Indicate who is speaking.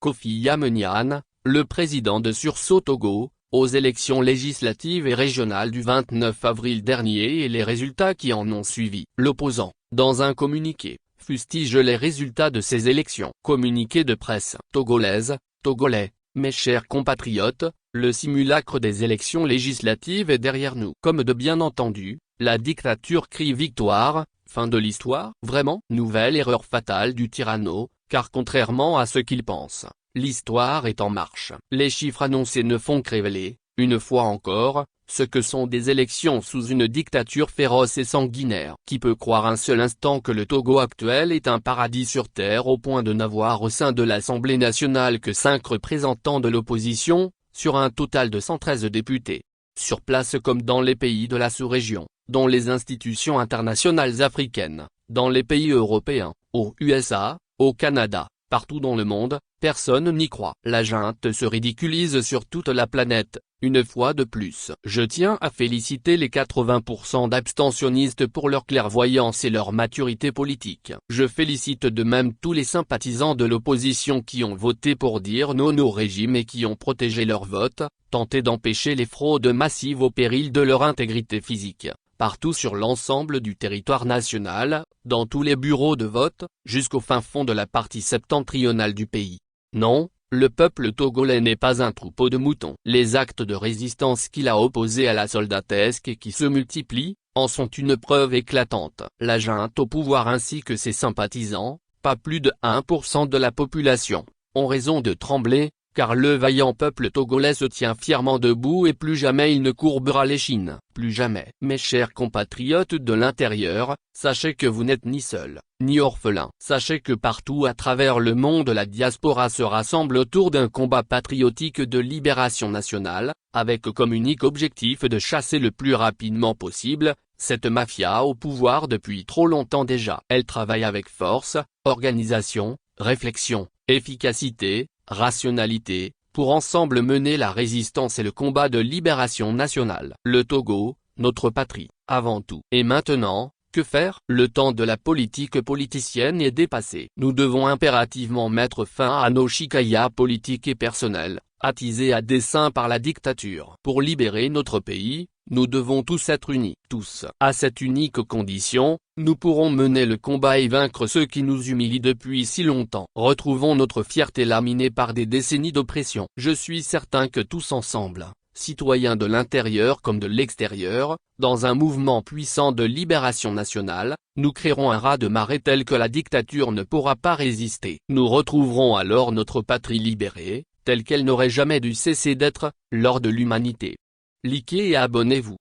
Speaker 1: Kofi Yamenian, le président de Sursaut Togo, aux élections législatives et régionales du 29 avril dernier et les résultats qui en ont suivi. L'opposant, dans un communiqué, fustige les résultats de ces élections. Communiqué de presse. Togolais, mes chers compatriotes, le simulacre des élections législatives est derrière nous. Comme de bien entendu, la dictature crie victoire. Fin de l'histoire. Vraiment, nouvelle erreur fatale du tyranno, car contrairement à ce qu'il pense, l'histoire est en marche. Les chiffres annoncés ne font que révéler, une fois encore, ce que sont des élections sous une dictature féroce et sanguinaire. Qui peut croire un seul instant que le Togo actuel est un paradis sur terre au point de n'avoir au sein de l'Assemblée nationale que 5 représentants de l'opposition, sur un total de 113 députés. Sur place comme dans les pays de la sous-région, dans les institutions internationales africaines, dans les pays européens, aux USA, au Canada, partout dans le monde, personne n'y croit. La junte se ridiculise sur toute la planète, une fois de plus. Je tiens à féliciter les 80% d'abstentionnistes pour leur clairvoyance et leur maturité politique. Je félicite de même tous les sympathisants de l'opposition qui ont voté pour dire non au régime et qui ont protégé leur vote, tenté d'empêcher les fraudes massives au péril de leur intégrité physique. Partout sur l'ensemble du territoire national, dans tous les bureaux de vote, jusqu'au fin fond de la partie septentrionale du pays. Non, le peuple togolais n'est pas un troupeau de moutons. Les actes de résistance qu'il a opposés à la soldatesque et qui se multiplient, en sont une preuve éclatante. La junte au pouvoir ainsi que ses sympathisants, pas plus de 1% de la population, ont raison de trembler, car le vaillant peuple togolais se tient fièrement debout et plus jamais il ne courbera l'échine. Plus jamais. Mes chers compatriotes de l'intérieur, sachez que vous n'êtes ni seuls, ni orphelins. Sachez que partout à travers le monde la diaspora se rassemble autour d'un combat patriotique de libération nationale, avec comme unique objectif de chasser le plus rapidement possible cette mafia au pouvoir depuis trop longtemps déjà. Elle travaille avec force, organisation, réflexion, efficacité, rationalité, pour ensemble mener la résistance et le combat de libération nationale. Le Togo, notre patrie, avant tout. Et maintenant, que faire? Le temps de la politique politicienne est dépassé. Nous devons impérativement mettre fin à nos chicayas politiques et personnels, attisés à dessein par la dictature. Pour libérer notre pays, nous devons tous être unis. Tous. À cette unique condition, nous pourrons mener le combat et vaincre ceux qui nous humilient depuis si longtemps. Retrouvons notre fierté laminée par des décennies d'oppression. Je suis certain que tous ensemble, citoyens de l'intérieur comme de l'extérieur, dans un mouvement puissant de libération nationale, nous créerons un raz-de-marée tel que la dictature ne pourra pas résister. Nous retrouverons alors notre patrie libérée, telle qu'elle n'aurait jamais dû cesser d'être, lors de l'humanité. Likez et abonnez-vous.